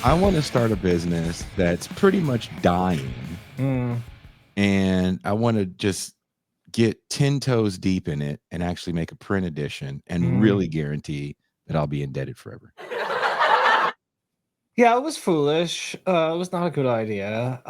I want to start a business that's pretty much dying, Mm. and I want to just get 10 toes deep in it and actually make a print edition and really guarantee that I'll be indebted forever. Yeah, it was foolish. It was not a good idea.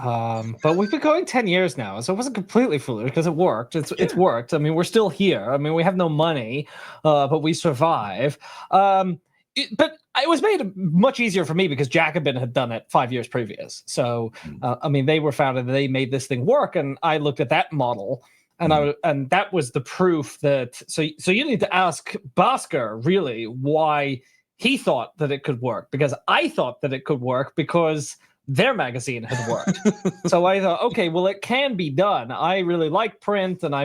But we've been going 10 years now, so it wasn't completely foolish because it worked. It's worked. I mean, we're still here. I mean, we have no money, but we survive. But it was made much easier for me because Jacobin had done it 5 years previous. So, I mean, they were founded and they made this thing work. And I looked at that model. And that was the proof that. So you need to ask Bhaskar really why he thought that it could work, because I thought that it could work because their magazine had worked. So I thought, okay, well, it can be done. I really like print, and I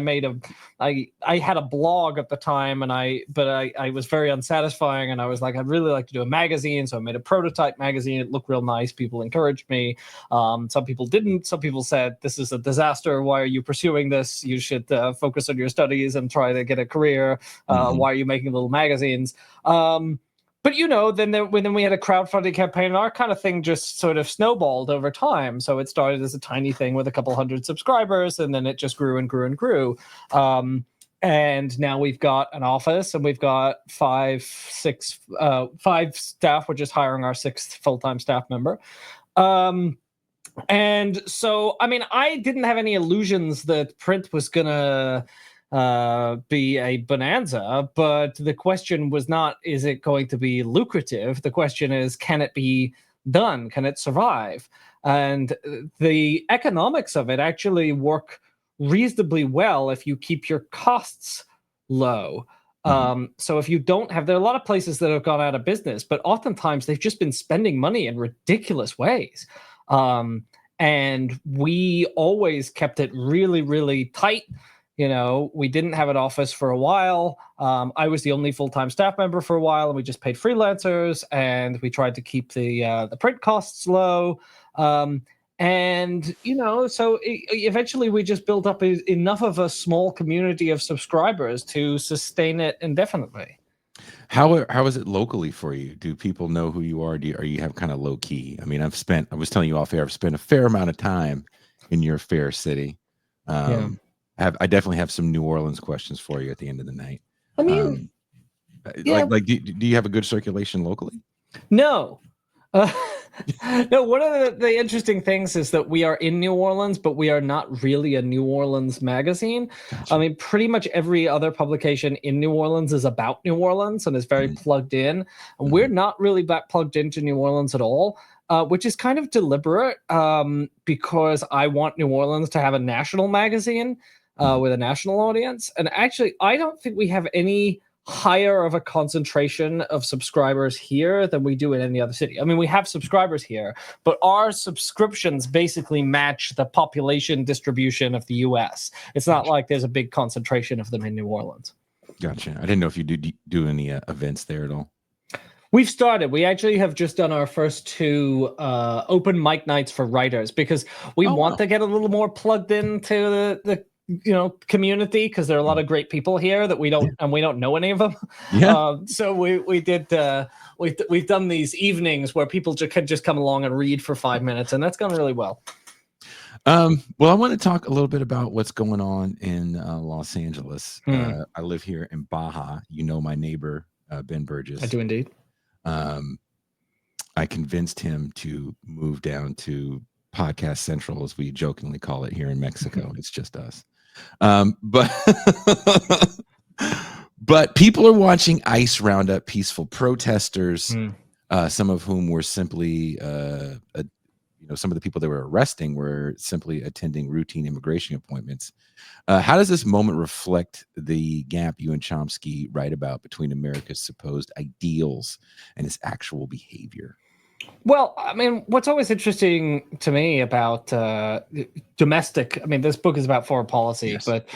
had a blog at the time, but I was very unsatisfying, and I was like, I'd really like to do a magazine. So I made a prototype magazine. It looked real nice. People encouraged me. Some people didn't. Some people said, this is a disaster. Why are you pursuing this? You should focus on your studies and try to get a career. Why are you making little magazines? But, then we had a crowdfunding campaign, and our kind of thing just sort of snowballed over time. So it started as a tiny thing with a couple hundred subscribers, and then it just grew and grew and grew. And now we've got an office, and we've got five staff. We're just hiring our sixth full-time staff member. And so, I mean, I didn't have any illusions that print was going to be a bonanza, but the question was not, is it going to be lucrative? The question is, can it be done? Can it survive? And the economics of it actually work reasonably well if you keep your costs low. So if you don't have, there are a lot of places that have gone out of business, but oftentimes they've just been spending money in ridiculous ways. And we always kept it really, really tight. We didn't have an office for a while. I was the only full-time staff member for a while, and we just paid freelancers, and we tried to keep the print costs low. So eventually we just built up enough of a small community of subscribers to sustain it indefinitely. How is it locally for you? Do people know who you are? Are you have kind of low key? I mean, I was telling you off air, I've spent a fair amount of time in your fair city. I definitely have some New Orleans questions for you at the end of the night. I mean, do you have a good circulation locally? No. No, one of the interesting things is that we are in New Orleans, but we are not really a New Orleans magazine. Gotcha. I mean, pretty much every other publication in New Orleans is about New Orleans and is very plugged in. And we're not really that plugged into New Orleans at all. Which is kind of deliberate because I want New Orleans to have a national magazine with a national audience. And actually, I don't think we have any higher of a concentration of subscribers here than we do in any other city. I mean, we have subscribers here, but our subscriptions basically match the population distribution of the U.S. It's not like there's a big concentration of them in New Orleans. Gotcha. I didn't know if you do any events there at all. We've started. We actually have just done our first two open mic nights for writers because we want to get a little more plugged into the community, because there are a lot of great people here that we don't know any of them. So we did we've done these evenings where people can just come along and read for 5 minutes, and that's gone really well. Well, I want to talk a little bit about what's going on in Los Angeles. I live here in Baja. My neighbor Ben Burgess. I do indeed. I convinced him to move down to Podcast Central, as we jokingly call it here in Mexico. It's just us. But people are watching ICE round up peaceful protesters, some of whom were simply, some of the people they were arresting were simply attending routine immigration appointments. How does this moment reflect the gap you and Chomsky write about between America's supposed ideals and its actual behavior? Well, I mean, what's always interesting to me about domestic, I mean, this book is about foreign policy, but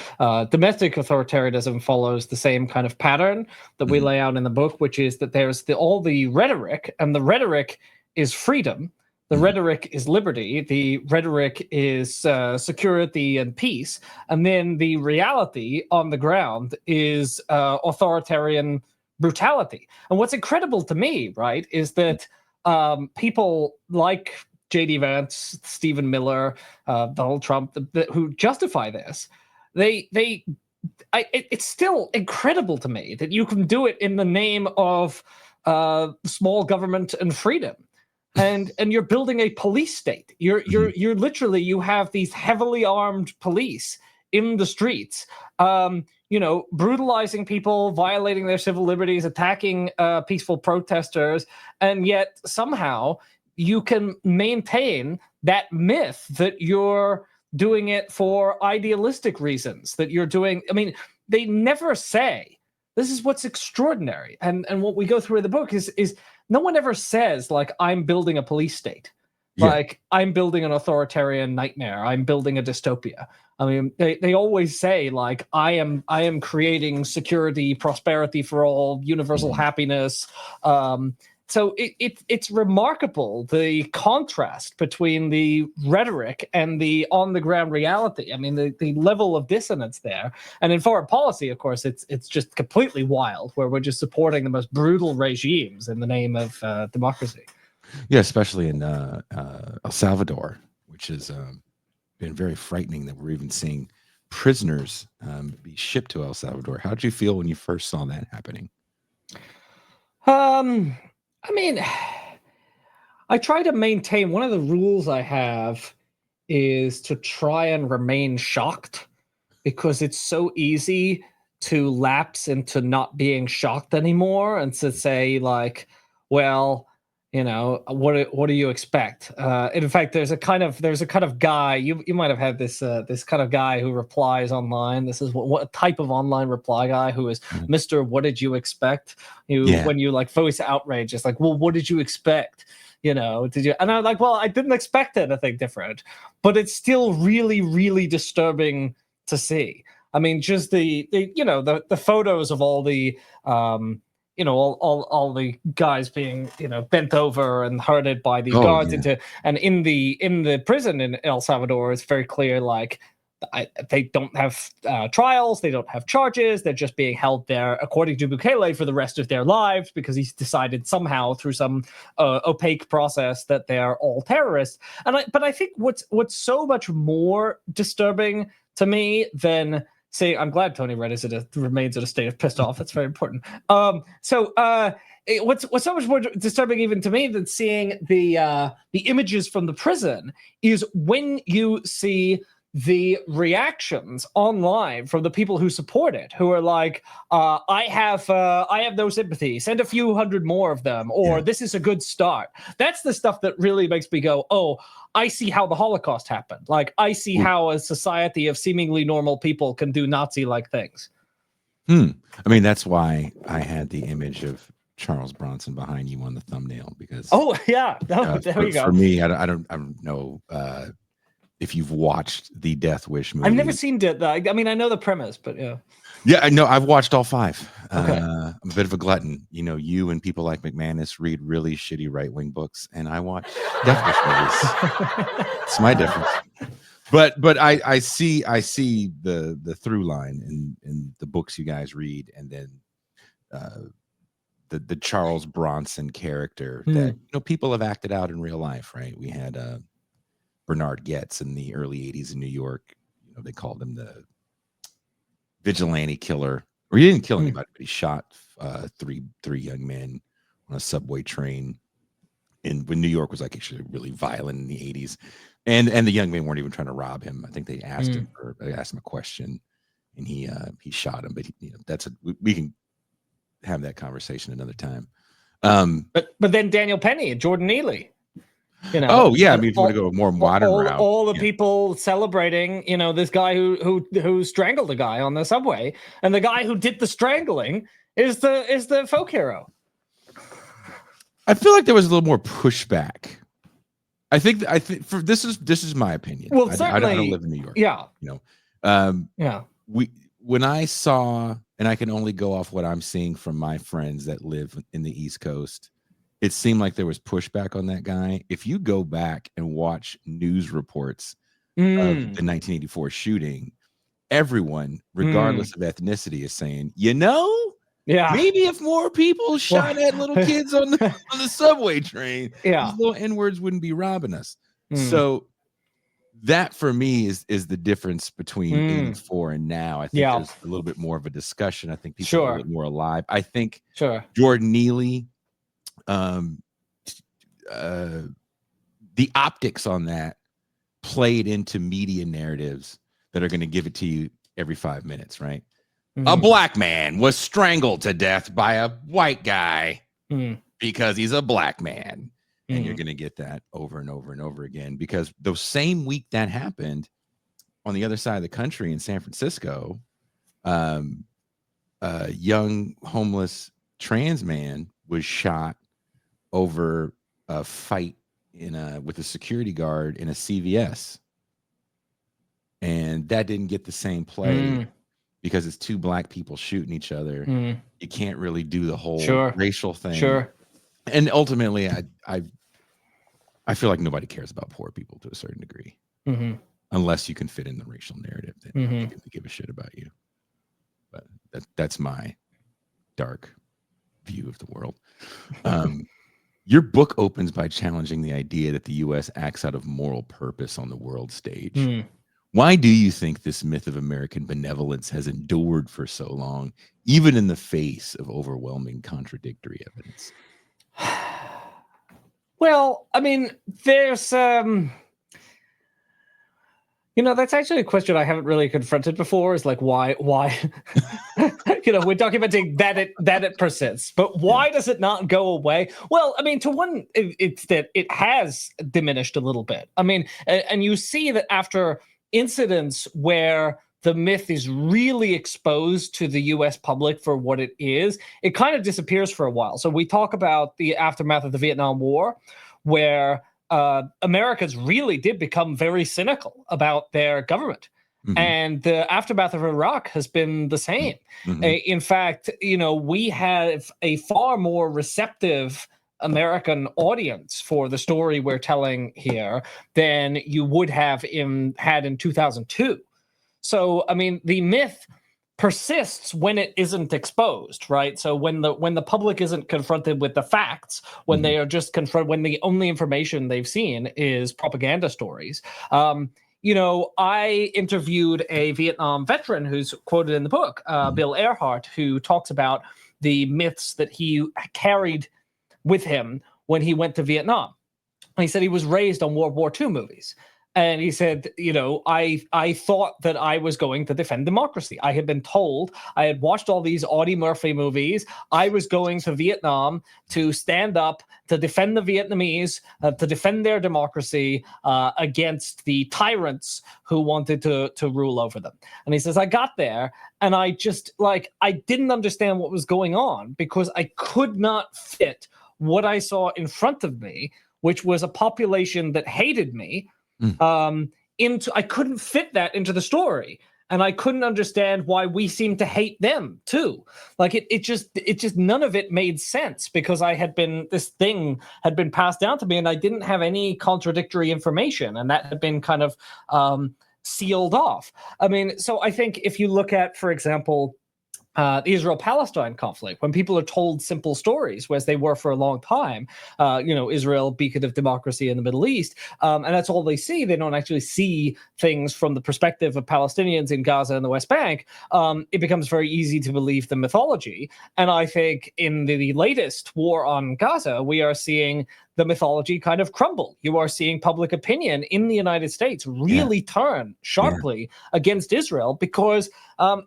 domestic authoritarianism follows the same kind of pattern that we lay out in the book, which is that there's all the rhetoric, and the rhetoric is freedom. The rhetoric is liberty. The rhetoric is security and peace. And then the reality on the ground is authoritarian brutality. And what's incredible to me, right, is that people like J.D. Vance, Stephen Miller, Donald Trump, who justify this, it's still incredible to me that you can do it in the name of small government and freedom. And you're building a police state. You're literally, you have these heavily armed police in the streets, brutalizing people, violating their civil liberties, attacking peaceful protesters, and yet somehow you can maintain that myth that you're doing it for idealistic reasons, that you're doing. I mean, they never say. This is what's extraordinary, and what we go through in the book is no one ever says, like, I'm building a police state, like I'm building an authoritarian nightmare, I'm building a dystopia. I mean, they always say, like, I am creating security, prosperity for all, universal happiness. So it's remarkable, the contrast between the rhetoric and the on-the-ground reality. I mean, the level of dissonance there. And in foreign policy, of course, it's just completely wild, where we're just supporting the most brutal regimes in the name of democracy. Yeah, especially in El Salvador, which has been very frightening that we're even seeing prisoners be shipped to El Salvador. How did you feel when you first saw that happening? I mean, I try to maintain, one of the rules I have is to try and remain shocked, because it's so easy to lapse into not being shocked anymore and to say, like, well, what do you expect? In fact, there's a kind of guy, you might have had this kind of guy who replies online. This is what type of online reply guy who is Mr. What did you expect? When you like voice outrage, it's like, well, what did you expect? Did you? And I'm like, well, I didn't expect anything different, but it's still really, really disturbing to see. I mean, just the photos of all the all the guys being bent over and herded by these guards into, and in the prison in El Salvador, it's very clear, like, they don't have trials, they don't have charges, they're just being held there, according to Bukele, for the rest of their lives, because he's decided somehow through some opaque process that they're all terrorists. But I think what's so much more disturbing to me than, say, I'm glad Tony remains in a state of pissed off. That's very important. What's so much more disturbing even to me than seeing the images from the prison is when you see the reactions online from the people who support it, who are like, I have no sympathy, send a few hundred more of them, or this is a good start. That's the stuff that really makes me go, oh, I see how the Holocaust happened. Like, I see how a society of seemingly normal people can do Nazi-like things. I mean, that's why I had the image of Charles Bronson behind you on the thumbnail, because there you go. For me, I don't know if you've watched the Death Wish movie. I've never seen it. I mean, I know the premise, but yeah, I know. I've watched all 5. Okay. I'm a bit of a glutton. You and people like McManus read really shitty right-wing books, and I watch Death Wish movies. It's my difference. But I see the through line in the books you guys read, and then the Charles Bronson character that people have acted out in real life, right? We had Bernard Goetz in the early 80s in New York. They called him the vigilante killer, or he didn't kill anybody, but he shot three young men on a subway train. And when New York was like actually really violent in the 80s, and the young men weren't even trying to rob him. I think they asked him a question, and he shot him. But we can have that conversation another time. But then Daniel Penny and Jordan Neely. Oh yeah, I mean, if you want to go a more modern route, all the people celebrating, this guy who strangled a guy on the subway, and the guy who did the strangling is the folk hero. I feel like there was a little more pushback. I think for this is my opinion. Well, I don't live in New York. Yeah. When I saw, and I can only go off what I'm seeing from my friends that live in the East Coast, it seemed like there was pushback on that guy. If you go back and watch news reports of the 1984 shooting, everyone, regardless of ethnicity, is saying, Yeah. Maybe if more people shot at little kids on the subway train, yeah, these little N-words wouldn't be robbing us. Mm. So that for me is the difference between 84 and now. I think there's a little bit more of a discussion. I think people are a little bit more alive. I think Jordan Neely, the optics on that played into media narratives that are going to give it to you every 5 minutes, right? A black man was strangled to death by a white guy because he's a black man. And you're going to get that over and over and over again, because the same week that happened on the other side of the country in San Francisco, a young homeless trans man was shot over a fight with a security guard in a CVS. And that didn't get the same play because it's two black people shooting each other. You can't really do the whole racial thing. And ultimately, I feel like nobody cares about poor people to a certain degree, unless you can fit in the racial narrative. Then they give a shit about you. But that's my dark view of the world. Your book opens by challenging the idea that the U.S. acts out of moral purpose on the world stage. Why do you think this myth of American benevolence has endured for so long, even in the face of overwhelming contradictory evidence? Well, I mean, there's, that's actually a question I haven't really confronted before, is like, why, we're documenting that it persists, but why does it not go away? Well, I mean, to one, it's that it has diminished a little bit. I mean, and you see that after incidents where the myth is really exposed to the U.S. public for what it is, it kind of disappears for a while. So we talk about the aftermath of the Vietnam War, where Americans really did become very cynical about their government. And the aftermath of Iraq has been the same. In fact, we have a far more receptive American audience for the story we're telling here than you would have had in 2002. So, I mean, the myth persists when it isn't exposed, right? So when the public isn't confronted with the facts, when they are just when the only information they've seen is propaganda stories. I interviewed a Vietnam veteran who's quoted in the book, Bill Earhart, who talks about the myths that he carried with him when he went to Vietnam. He said he was raised on World War II movies. And he said, I thought that I was going to defend democracy. I had been told, I had watched all these Audie Murphy movies. I was going to Vietnam to stand up, to defend the Vietnamese, to defend their democracy against the tyrants who wanted to rule over them. And he says, I got there and I just I didn't understand what was going on, because I could not fit what I saw in front of me, which was a population that hated me, I couldn't fit that into the story, and I couldn't understand why we seemed to hate them too. It just none of it made sense, because this thing had been passed down to me, and I didn't have any contradictory information, and that had been kind of sealed off. I mean, so I think if you look at, for example, the Israel-Palestine conflict, when people are told simple stories, as they were for a long time, Israel, beacon of democracy in the Middle East, and that's all they see. They don't actually see things from the perspective of Palestinians in Gaza and the West Bank. It becomes very easy to believe the mythology. And I think in the latest war on Gaza, we are seeing the mythology kind of crumble. You are seeing public opinion in the United States really turn sharply against Israel, because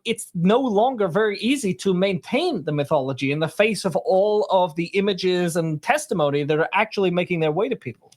it's no longer very easy to maintain the mythology in the face of all of the images and testimony that are actually making their way to people.